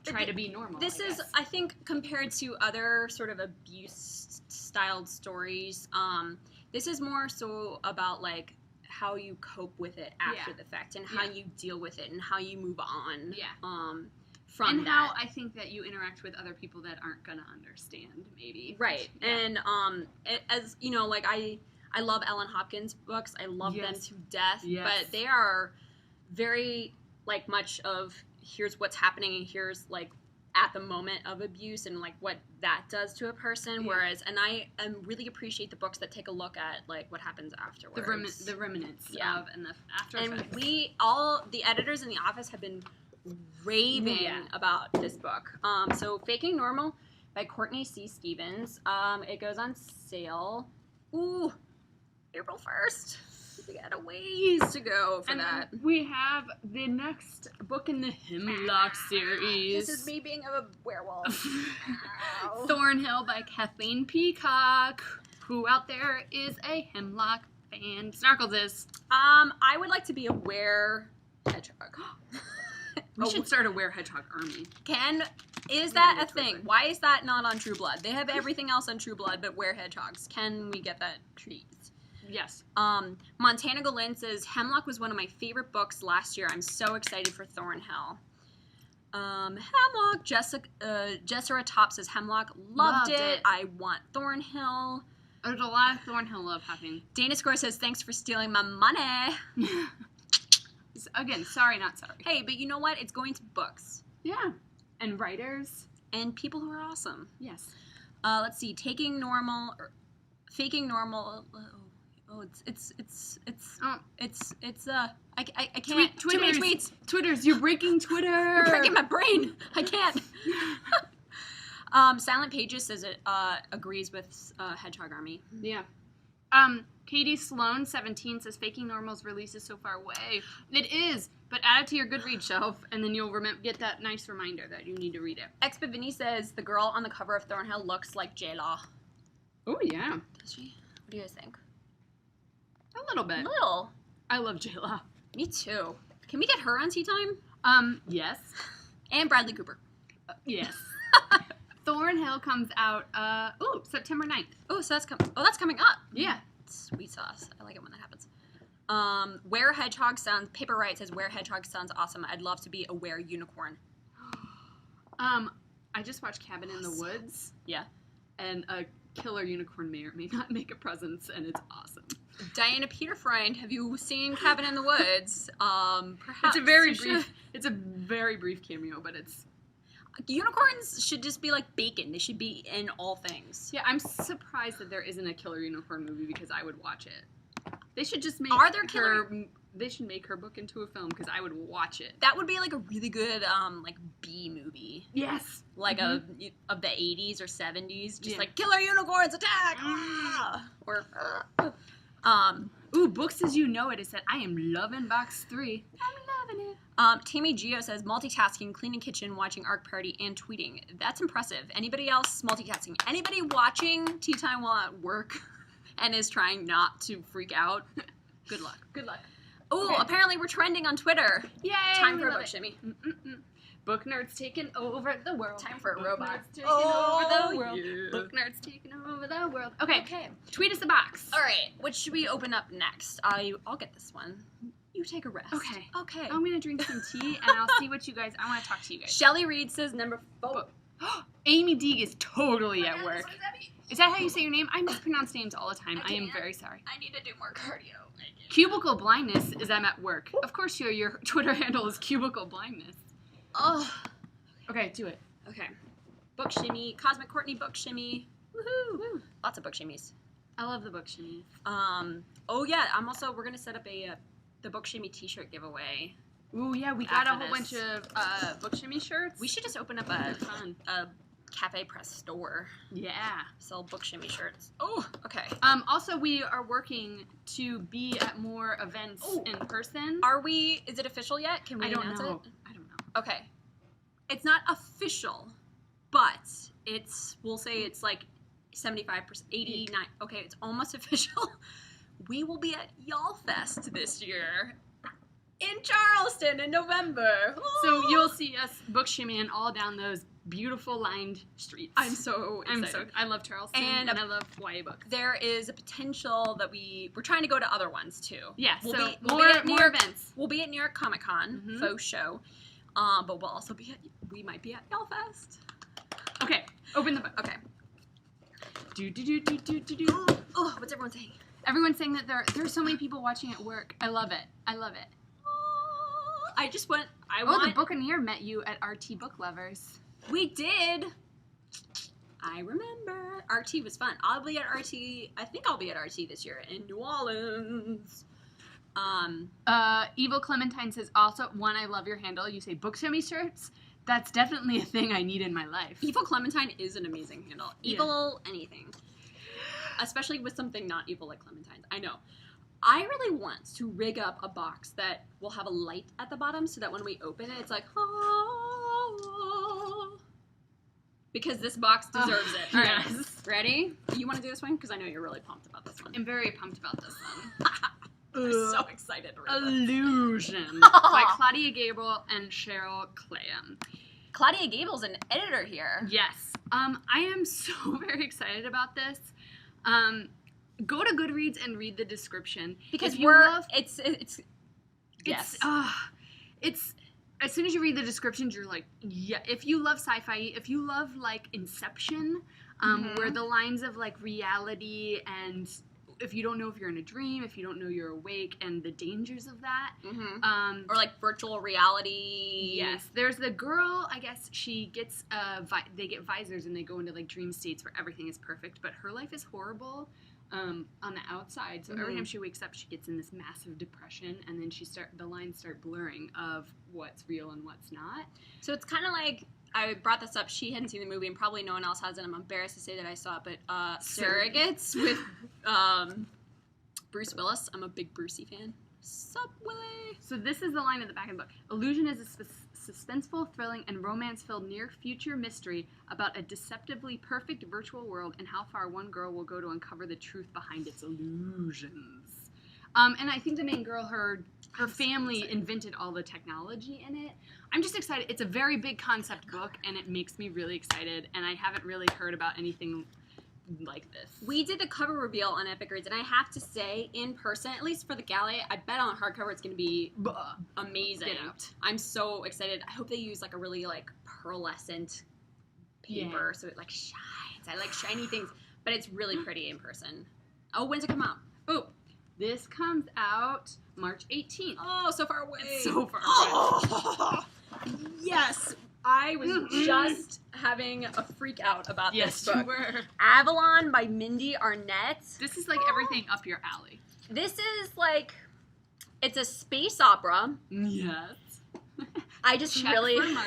try to be normal.
This is, I think, compared to other sort of abuse-styled stories, this is more so about, like, how you cope with it after the fact, and how you deal with it, and how you move on from
and
that.
How I think that you interact with other people that aren't going to understand, maybe.
Right. Yeah. And, as, like, I love Ellen Hopkins books. I love them to death.
Yes.
But they are very, like, much of here's what's happening and here's, like, at the moment of abuse and, like, what that does to a person. Whereas, and I really appreciate the books that take a look at, like, what happens afterwards.
The remnants of and the after
and
effects.
all the editors in the office have been raving about this book. So Faking Normal by Courtney C. Stevens. It goes on sale. Ooh, April 1st. We got a ways to go for that.
We have the next book in the Hemlock series.
This is me being a werewolf.
Thornhill by Kathleen Peacock. Who out there is a Hemlock fan? Snarkles is.
I would like to be a were-hedgehog.
We should start a were-hedgehog army.
Is that a thing? Why is that not on True Blood? They have everything else on True Blood but were-hedgehogs. Can we get that treat?
Yes.
Montana Galin says, Hemlock was one of my favorite books last year. I'm so excited for Thornhill. Hemlock, Jessera Top says, Hemlock, loved it. I want Thornhill.
There's a lot of Thornhill love happening.
Dana Score says, thanks for stealing my money.
Again, sorry, not sorry.
Hey, but you know what? It's going to books.
Yeah. And writers.
And people who are awesome.
Yes.
Let's see. Faking Normal. Oh, I can't. Too many tweets.
Twitters, you're breaking Twitter.
You're breaking my brain. I can't. Silent Pages says it agrees with Hedgehog Army.
Yeah. Katie Sloan, 17, says Faking Normal's release is so far away. It is, but add it to your Goodreads shelf, and then you'll get that nice reminder that you need to read it.
Vinny says the girl on the cover of Thornhill looks like J-Law.
Oh, yeah.
Does she? What do you guys think?
A little bit. I love J-Law.
Me too. Can we get her on Tea Time?
Yes.
And Bradley Cooper.
Yes. Thornhill comes out, September 9th.
Oh, so that's coming up.
Yeah.
Sweet sauce. I like it when that happens. Paper Right says, Were Hedgehog sounds awesome. I'd love to be a were unicorn.
I just watched Cabin in the Woods.
Yeah.
And a killer unicorn may or may not make a presence, and it's awesome.
Diana Peterfreund, have you seen Cabin in the Woods? Perhaps
it's a very brief cameo, but it's...
Unicorns should just be like bacon. They should be in all things.
Yeah, I'm surprised that there isn't a killer unicorn movie because I would watch it. They should just make they should make her book into a film because I would watch it.
That would be like a really good like B movie.
Yes.
Like of the 80s or 70s. Just like killer unicorns attack.
Books as you know it. It said, I am loving box 3. I'm loving it.
Tammy Geo says, multitasking, cleaning kitchen, watching Arc Party, and tweeting. That's impressive. Anybody else multitasking? Anybody watching Tea Time while at work and is trying not to freak out? Good luck.
Good luck.
Oh, okay. Apparently we're trending on Twitter.
Yay!
Time for a book, Shimmy.
Book nerds taking over the world.
Time for a robot.
Taking over the world. Yeah. Book nerds taking over the world. Okay. Tweet us the box.
All right. What should we open up next? I'll get this one. You take a rest.
Okay.
I'm
going to drink some tea, and I'll see what you guys... I want to talk to you guys.
Shelly Reed says number 4.
Amy Deeg is totally at work.
What does that mean?
Is that how you say your name? I mispronounce names all the time. I am very sorry.
I need to do more cardio.
Cubicle blindness is I'm at work. Of course, your Twitter handle is cubicle blindness.
Oh.
Okay, do it.
Okay. Book shimmy. Cosmic Courtney book shimmy. Woohoo. Woo. Lots of book shimmies.
I love the book shimmy.
Oh yeah, we're gonna set up the book shimmy t-shirt giveaway.
Ooh yeah, we got a whole bunch of book shimmy shirts.
We should just open up a Cafe Press store.
Yeah.
Sell book shimmy shirts. Oh, okay.
Also, we are working to be at more events in person.
Are we? Is it official yet? Can we announce it?
I don't know.
Okay. It's not official, but we'll say it's like 75%, 89. Okay, it's almost official. We will be at Y'all Fest this year in Charleston in November.
So you'll see us book shimmying all down those beautiful lined streets.
I'm so excited.
I love Charleston and I love YA books.
There is a potential that we're trying to go to other ones too.
Yeah,
we'll
so
be
more events.
We'll be at New York Comic Con faux show, but we'll also we might be at Y'all Fest.
Okay, open the book.
Okay.
Do.
Oh, what's everyone saying?
Everyone's saying that there's so many people watching at work. I love it.
I just went.
The Buccaneer met you at RT Book Lovers.
We did. I remember. RT was fun. I'll be at RT. I think I'll be at RT this year in New Orleans.
Evil Clementine says also, one, I love your handle. You say book shimmy shirts. That's definitely a thing I need in my life.
Evil Clementine is an amazing handle. Evil anything. Especially with something not evil like Clementine's. I know. I really want to rig up a box that will have a light at the bottom so that when we open it, it's like, oh. Because this box deserves it. All right.
Yes.
Ready? You want to do this one? Because I know you're really pumped about this one.
I'm very pumped about this one.
I'm so excited to read this.
Illusion by Claudia Gable and Cheryl Clayham.
Claudia Gable's an editor here.
Yes. I am so very excited about this. Go to Goodreads and read the description
because it's
as soon as you read the descriptions, you're like, yeah. If you love sci-fi, if you love like Inception, where the lines of like reality and if you don't know if you're in a dream, if you don't know you're awake, and the dangers of that,
or like virtual reality.
Yes, there's the girl. I guess she gets they get visors and they go into like dream states where everything is perfect, but her life is horrible. On the outside, so every time she wakes up, she gets in this massive depression, and then the lines start blurring of what's real and what's not.
So it's kind of like, I brought this up, she hadn't seen the movie, and probably no one else has, and I'm embarrassed to say that I saw it, but Surrogates with Bruce Willis. I'm a big Brucey fan. Subway.
So this is the line at the back of the book. Illusion is a suspenseful, thrilling, and romance-filled near-future mystery about a deceptively perfect virtual world and how far one girl will go to uncover the truth behind its illusions. And I think the main girl, her family invented all the technology in it. I'm just excited. It's a very big concept book, and it makes me really excited, and I haven't really heard about anything like this.
We did the cover reveal on Epic Reads, and I have to say, in person, at least for the galley, I bet on hardcover it's going to be amazing.
Get out.
I'm so excited. I hope they use like a really like pearlescent paper so it like shines. I like shiny things, but it's really pretty in person. Oh, when's it come out?
Oh, this comes out March 18th.
Oh, so far away.
It's so far away.
Oh, yes. I was just having a freak out about this book.
Yes, you were.
Avalon by Mindy Arnett.
This is like everything up your alley.
This is like, it's a space opera.
Yes.
I just really am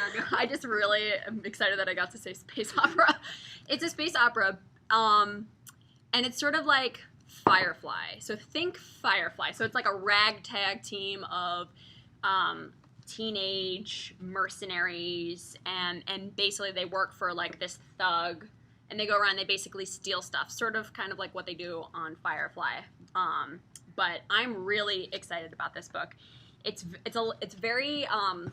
excited that I got to say space opera. It's a space opera, and it's sort of like Firefly. So think Firefly. So it's like a ragtag team of teenage mercenaries, and basically they work for like this thug, and they go around, they basically steal stuff, sort of kind of like what they do on Firefly. But I'm really excited about this book. It's very I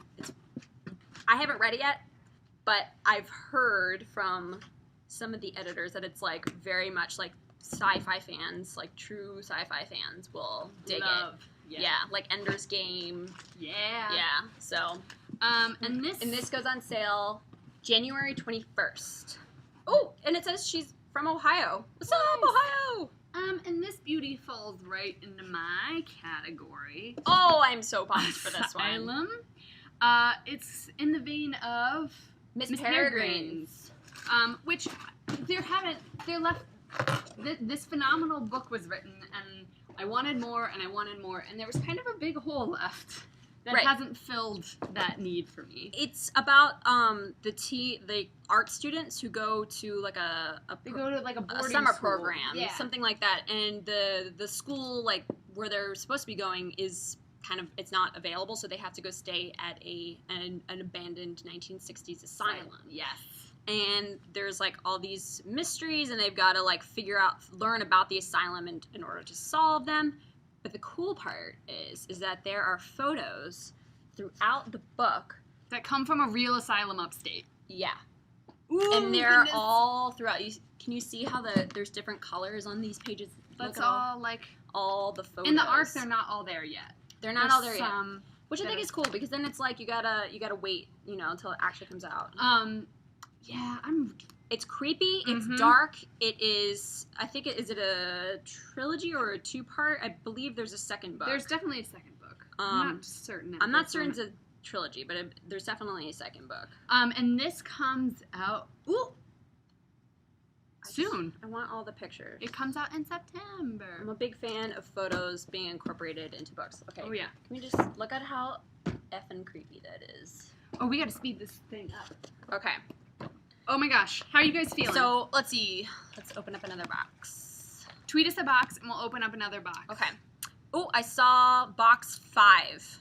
haven't read it yet, but I've heard from some of the editors that it's like very much like sci-fi fans, like true sci-fi fans will dig it. Yeah, like Ender's Game.
Yeah.
Yeah. So,
and this
goes on sale January 21st. Oh, and it says she's from Ohio. What's up, Ohio?
And this beauty falls right into my category.
Oh, I'm so pumped for this one.
Asylum. It's in the vein of
Miss Peregrine's.
Which they're left. This phenomenal book was written, and I wanted more, and there was kind of a big hole left that hasn't filled that need for me.
It's about the art students who go to like a
boarding
summer
school
program, something like that, and the school like where they're supposed to be going is it's not available, so they have to go stay at an abandoned 1960s asylum.
Yes.
And there's like all these mysteries, and they've got to like learn about the asylum in order to solve them. But the cool part is that there are photos throughout the book
that come from a real asylum upstate.
Yeah.
Ooh,
and they're all throughout. Can you see how there's different colors on these pages?
That's all like
all the photos.
In the arc, they're not all there yet.
They're not all there yet. Which I think is cool, because then it's like you gotta wait, until it actually comes out.
Yeah,
It's creepy. It's dark. It is. I think is it a trilogy or a 2-part? I believe there's a second book.
There's definitely a second book. I'm not certain.
I'm not certain it's a trilogy, but there's definitely a second book.
And this comes out soon.
I want all the pictures.
It comes out in September.
I'm a big fan of photos being incorporated into books. Okay.
Oh yeah.
Can we just look at how effing creepy that is?
Oh, we gotta speed this thing up.
Okay.
Oh my gosh, how are you guys feeling?
So, let's see. Let's open up another box.
Tweet us a box and we'll open up another box.
Okay. Oh, I saw box 5.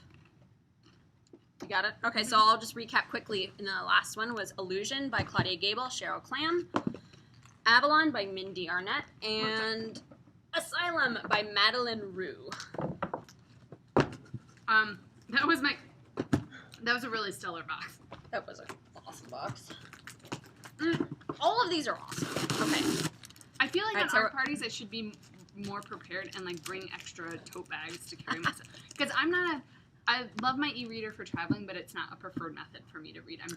You got it? Okay, so I'll just recap quickly. And the last one was Illusion by Claudia Gable, Cheryl Clam. Avalon by Mindy Arnett. And Asylum by Madeline Rue.
That was a really stellar box.
That was an awesome box. All of these are awesome. Okay.
I feel like at art parties I should be more prepared and like bring extra tote bags to carry myself. Because I love my e-reader for traveling, but it's not a preferred method for me to read. I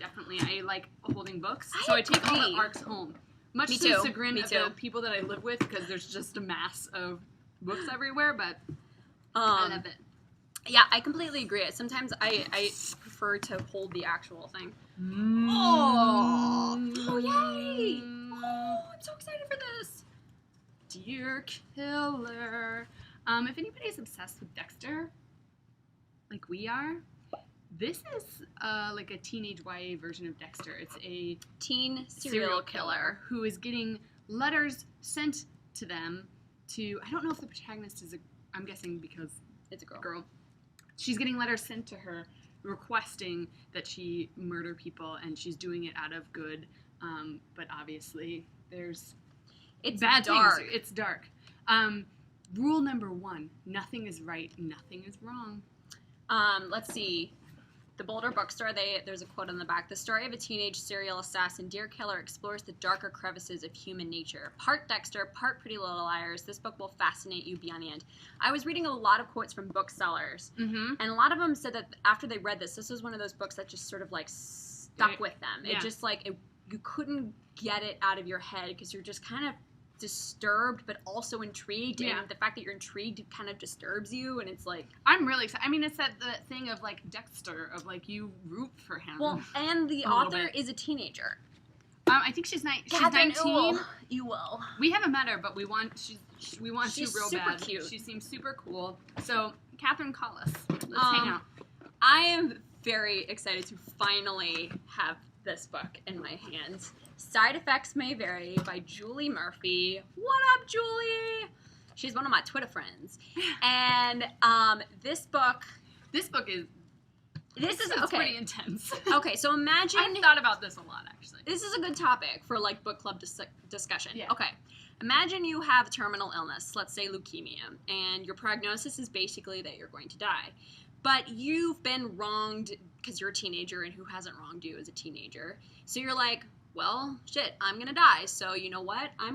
like holding books, so I take all the arcs home. Much to the chagrin of the people that I live with, because there's just a mass of books everywhere, but I love it.
Yeah, I completely agree. Sometimes I prefer to hold the actual thing. Oh, yay! Oh, I'm so excited for this.
Dear Killer. If anybody's obsessed with Dexter, like we are, this is like a teenage YA version of Dexter. It's a
teen serial killer
who is getting letters sent to them to, I don't know if the protagonist is I'm guessing because
it's a girl.
She's getting letters sent to her requesting that she murder people, and she's doing it out of good, but obviously it's bad
dark.
Things. It's dark. Rule number 1, nothing is right, nothing is wrong.
Let's see. The Boulder Bookstore, there's a quote on the back. The story of a teenage serial assassin, Dear Killer, explores the darker crevices of human nature. Part Dexter, part Pretty Little Liars. This book will fascinate you beyond the end. I was reading a lot of quotes from booksellers, and a lot of them said that after they read this was one of those books that just sort of like stuck with them.
Yeah.
It just like, you couldn't get it out of your head because you're just kind of disturbed but also intrigued, and the fact that you're intrigued kind of disturbs you, and it's like
I'm really excited. I mean, it's that thing of like Dexter, of like you root for him.
Well, and the author is a teenager.
I think she's 19.
You will.
We haven't met her, but we want to real
super
bad.
Cute.
She seems super cool. So Catherine, call us. Let's hang out.
I am very excited to finally have this book in my hands. Side Effects May Vary by Julie Murphy. What up, Julie? She's one of my Twitter friends. And this book is
pretty intense.
Okay, so imagine...
I've thought about this a lot, actually.
This is a good topic for, like, book club discussion.
Yeah.
Okay, imagine you have terminal illness, let's say leukemia, and your prognosis is basically that you're going to die. But you've been wronged because you're a teenager, and who hasn't wronged you as a teenager? So you're like, well, shit, I'm going to die. So you know what? I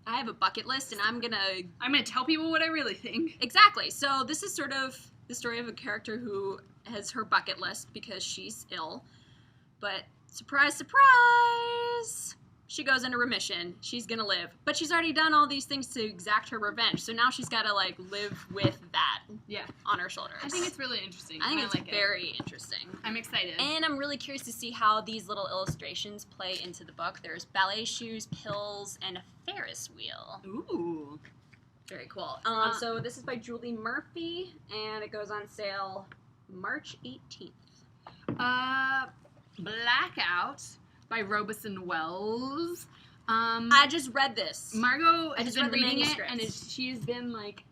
have a bucket list, and I'm going to
tell people what I really think.
Exactly. So this is sort of the story of a character who has her bucket list because she's ill, but surprise, surprise, she goes into remission. She's gonna live. But she's already done all these things to exact her revenge, so now she's gotta, like, live with that on her shoulders.
I think it's really interesting.
I think it's very interesting.
I'm excited.
And I'm really curious to see how these little illustrations play into the book. There's ballet shoes, pills, and a Ferris wheel.
Ooh.
Very cool. So this is by Julie Murphy, and it goes on sale March 18th.
Blackout by Robeson Wells.
I just read this.
Margot has been reading it, and she's been, like,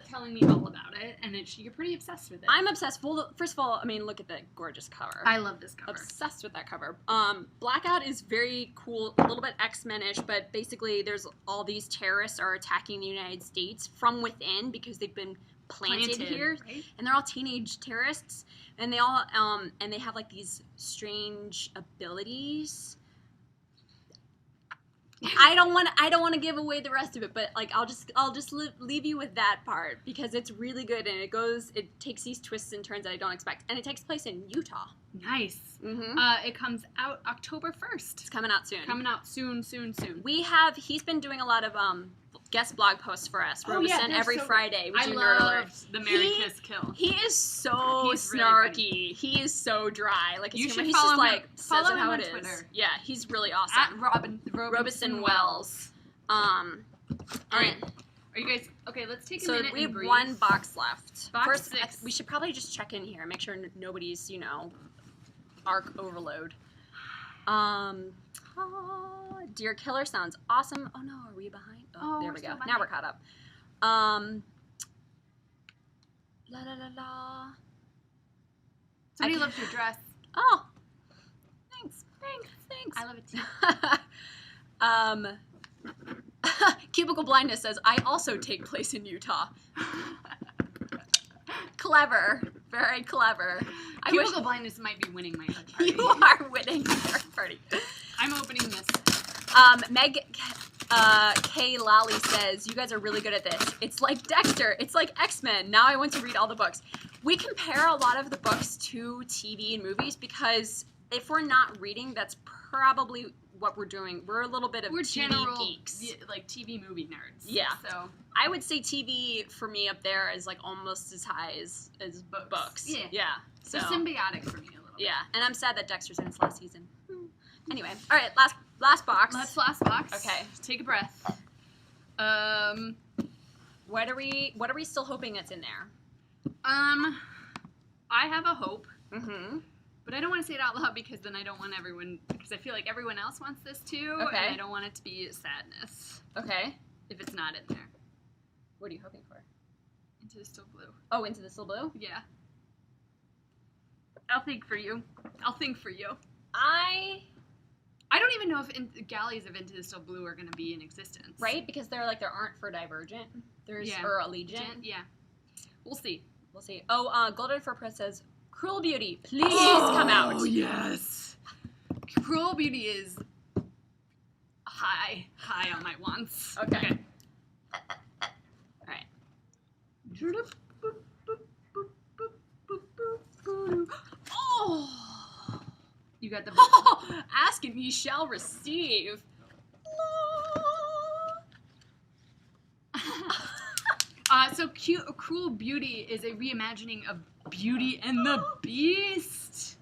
telling me all about it, and you're pretty obsessed with it.
I'm obsessed. Well, first of all, I mean, look at the gorgeous cover.
I love this cover.
Obsessed with that cover. Blackout is very cool, a little bit X-Men-ish, but basically there's all these terrorists are attacking the United States from within because they've been planted here,
right?
And they're all teenage terrorists, and they all and they have, like, these strange abilities. I don't want to give away the rest of it, but, like, I'll just leave you with that part because it's really good, and it takes these twists and turns that I don't expect, and it takes place in Utah.
Nice. Mm-hmm. It comes out October 1st.
It's coming out soon.
Coming out soon.
He's been doing a lot of guest blog posts for us. Robeson every Friday.
I loved the Mary Kiss Kill.
He is so snarky.
Really,
he is so dry. Like,
you should
he's
follow
just
him.
Like says it how
on
it
Twitter.
is. Yeah, he's really awesome.
At
Robeson Wells.
All right. Are you guys okay? Let's take a minute.
So we have
breathe.
one box left.
Box
6. We should probably just check in here, make sure nobody's arc overload. Dear Killer sounds awesome. Oh no, are we behind? Oh, there we go. Now we're caught up. La la la la.
Somebody loves your dress.
Oh, thanks.
I love it too.
Cubicle Blindness says, I also take place in Utah. Clever. Very clever.
Cubicle Blindness might be winning my hug party.
You are winning your party.
I'm opening this.
Meg K. Lally says, you guys are really good at this. It's like Dexter. It's like X-Men. Now I want to read all the books. We compare a lot of the books to TV and movies because if we're not reading, that's probably what we're doing. We're a little bit of TV geeks.
Like TV movie nerds.
Yeah.
So
I would say TV for me up there is, like, almost as high as books.
Yeah.
Yeah.
So symbiotic for me a little bit.
Yeah. And I'm sad that Dexter's in his last season. Anyway. All right. Last box.
Last box.
Okay.
Take a breath.
What are we still hoping that's in there?
I have a hope.
Mm-hmm.
But I don't want to say it out loud because then I don't want everyone, because I feel like everyone else wants this too.
Okay.
And I don't want it to be sadness.
Okay.
If it's not in there.
What are you hoping for?
Into the Still Blue.
Oh, Into the Still Blue?
Yeah. I'll think for you.
I
don't even know if galleys of Into the Still Blue are going to be in existence.
Right? Because there aren't for Divergent. Or Allegiant.
Yeah. We'll see.
Oh, Golden Fur Prince says, Cruel Beauty, please come out.
Oh, yes. Cruel Beauty is high on my wants.
Okay. All right. Oh.
You got the book.
Oh, ask and ye shall receive.
So Cruel Beauty is a reimagining of Beauty and the Beast.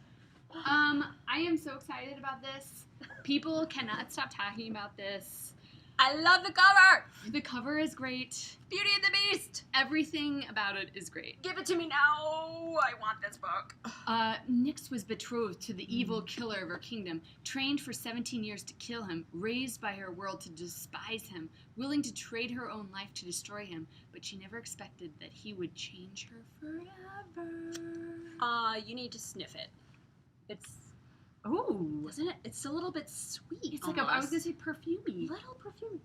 I am so excited about this. People cannot stop talking about this.
I love the cover.
The cover is great.
Beauty and the Beast.
Everything about it is great.
Give it to me now. I want this book.
Nyx was betrothed to the evil killer of her kingdom, trained for 17 years to kill him, raised by her world to despise him, willing to trade her own life to destroy him, but she never expected that he would change her forever.
You need to sniff it. It's...
Ooh.
Isn't it? It's a little bit sweet.
It's almost. I was going to say perfumey.
Little perfume.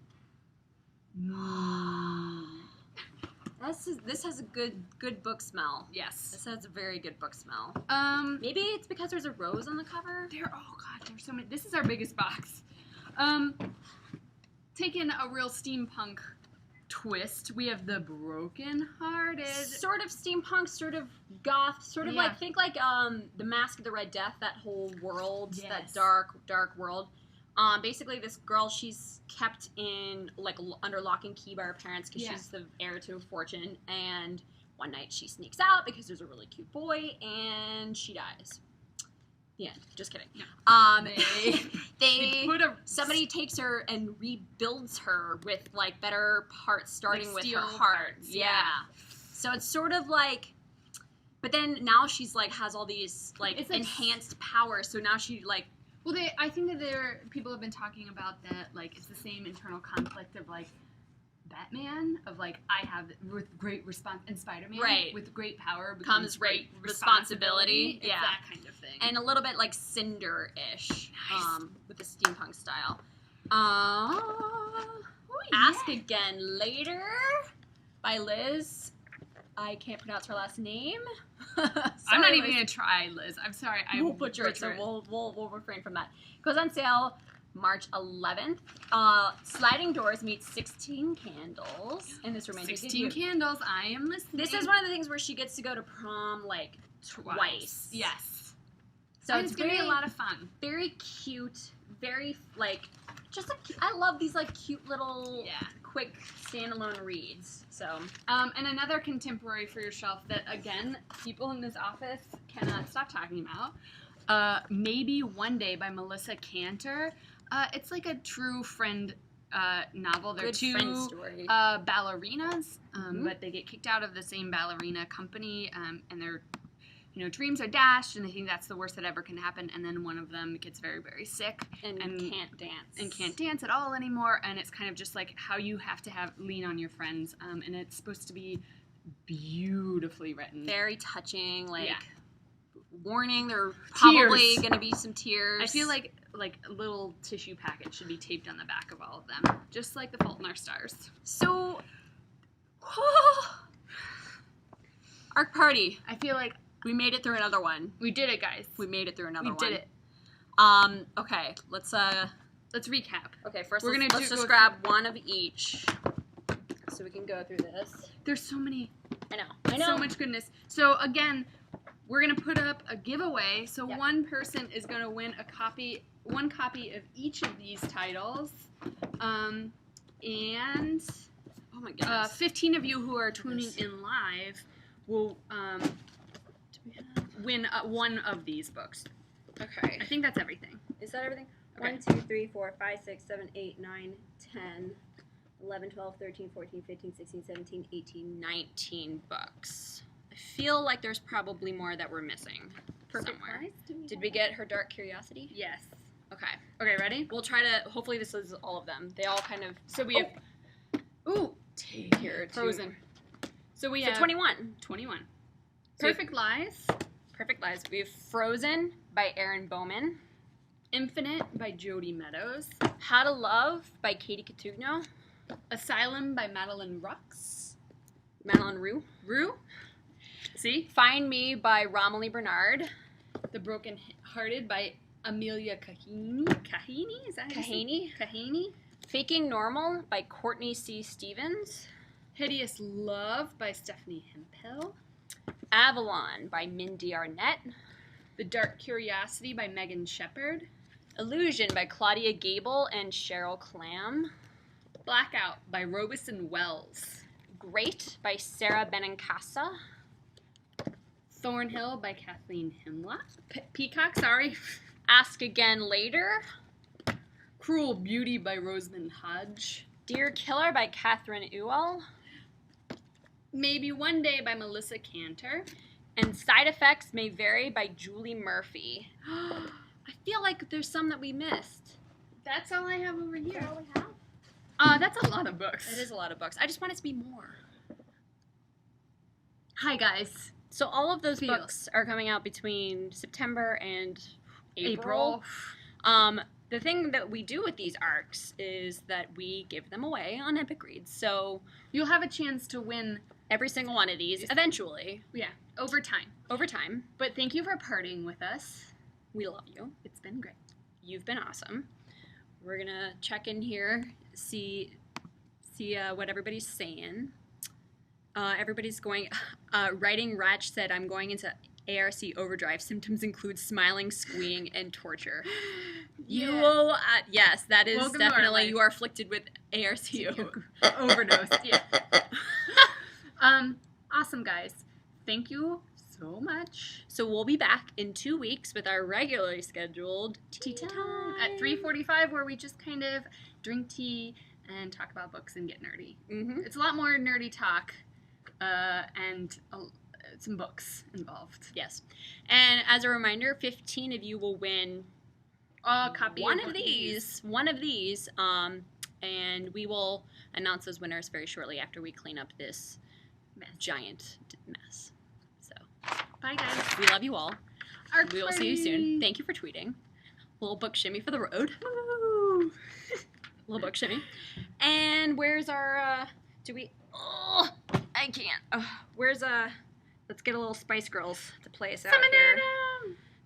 This has a good book smell.
Yes.
This has a very good book smell.
Maybe
Maybe it's because there's a rose on the cover.
there's so many. This is our biggest box. Taking a real steampunk twist, we have the Brokenhearted.
Sort of steampunk, sort of goth, sort of like, think like The Mask of the Red Death, that whole world, that dark world. Basically, this girl, she's kept in, like, under lock and key by her parents because she's the heir to a fortune, and one night she sneaks out because there's a really cute boy, and she dies. The end. Just kidding. No. Somebody takes her and rebuilds her with, like, better parts, starting with her heart. Yeah. So it's sort of like, but then now she's, like, has all these, like, enhanced powers, so now she, like,
well, I think that people have been talking about that, like, it's the same internal conflict of, like, Batman, of, like, I have, with great and Spider-Man, with great power comes great responsibility.
Yeah.
It's that kind of thing.
And a little bit, like, Cinder-ish, with the steampunk style. Ask Again Later by Liz. I can't pronounce her last name.
I'm not even going to try, Liz. I'm sorry.
We'll butcher it, so we'll refrain from that. Goes on sale March 11th. Sliding Doors meets 16 Candles in this romantic
16 Candles, I am listening.
This is one of the things where she gets to go to prom, like, twice.
Yes.
So it's
going to be a lot of fun.
Very cute, very, like, just, like, I love these, like, cute little, quick standalone reads. So,
and another contemporary for your shelf that, again, people in this office cannot stop talking about. Maybe One Day by Melissa Cantor. It's like a true friend novel. They're two ballerinas, but they get kicked out of the same ballerina company, and their dreams are dashed, and they think that's the worst that ever can happen. And then one of them gets very, very sick
and can't dance
at all anymore. And it's kind of just like how you have to lean on your friends. And it's supposed to be beautifully written,
very touching. Like, warning, there are probably going to be some tears.
I feel like a little tissue packet should be taped on the back of all of them, just like The Fault in Our Stars.
So, Arc Party.
I feel like
we made it through another one.
We did it, guys.
We made it through another one.
We did it.
Okay, let's
recap.
Okay, first let's just grab one of each, so we can go through this.
There's so many.
I know.
So much goodness. So again, we're gonna put up a giveaway. So one person is gonna win one copy of each of these titles, and
oh my goodness,
15 of you who are tuning in live will win one of these books.
Okay.
I think that's everything.
Is that everything?
Okay.
1, 2, 3, 4, 5, 6, 7, 8, 9, 10, 11, 12, 13, 14, 15, 16, 17, 18, 19 books. I feel like there's probably more that we're missing somewhere. Did we get Her Dark Curiosity?
Yes.
Okay.
Okay, ready?
We'll try to, hopefully this is all of them. They all kind of,
so we have,
here,
Frozen. So we have
21.
21. Perfect Lies.
Perfect Lies. We have Frozen by Erin Bowman.
Infinite by Jody Meadows.
How to Love by Katie Catugno.
Asylum by Madeline
Rue.
Rue? See?
Find Me by Romilly Bernard.
The Brokenhearted by Amelia Kahini. Kahini? Is that how you say it? Kahini.
Faking Normal by Courtney C. Stevens.
Hideous Love by Stephanie Hemphill.
Avalon by Mindy Arnett.
The Dark Curiosity by Megan Shepherd.
Illusion by Claudia Gable and Cheryl Clam.
Blackout by Robeson Wells.
Great by Sarah Benincasa.
Thornhill by Kathleen Himla. Peacock, sorry.
Ask Again Later.
Cruel Beauty by Rosamund Hodge.
Dear Killer by Catherine Ewell.
Maybe One Day by Melissa Cantor.
And Side Effects May Vary by Julie Murphy. I feel like there's some that we missed.
That's all I have over here.
That's all we have?
That's a lot of books.
It is a lot of books. I just want it to be more.
Hi, guys.
So all of those books are coming out between September and April. The thing that we do with these arcs is that we give them away on Epic Reads. So
you'll have a chance to win
every single one of these eventually.
Yeah, over time.
Over time.
But thank you for partying with us.
We love you.
It's been great.
You've been awesome. We're going to check in here, see see what everybody's saying. Everybody's going. Writing Ratch said, I'm going into ARC overdrive. Symptoms include smiling, squeeing, and torture.
Yeah.
You will, yes, that is
Welcome to our
definitely,
life.
you are afflicted with ARC
Overdose. Yeah. Awesome, guys. Thank you so much.
So we'll be back in 2 weeks with our regularly scheduled tea time
At 3:45, where we just kind of drink tea and talk about books and get nerdy.
Mm-hmm.
It's a lot more nerdy talk and some books involved.
Yes. And as a reminder, 15 of you will win
A copy
one
of
of these. And we will announce those winners very shortly after we clean up this giant mess. So,
bye, guys.
we love you all. We will see you soon. Thank you for tweeting. Little book shimmy for the road. Woo! Little book shimmy. And where's our, oh, I can't. Where's, let's get a little Spice Girls to play us out here.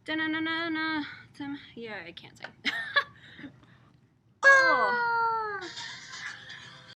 Da-na-na-na-na. Yeah, I can't sing. Oh.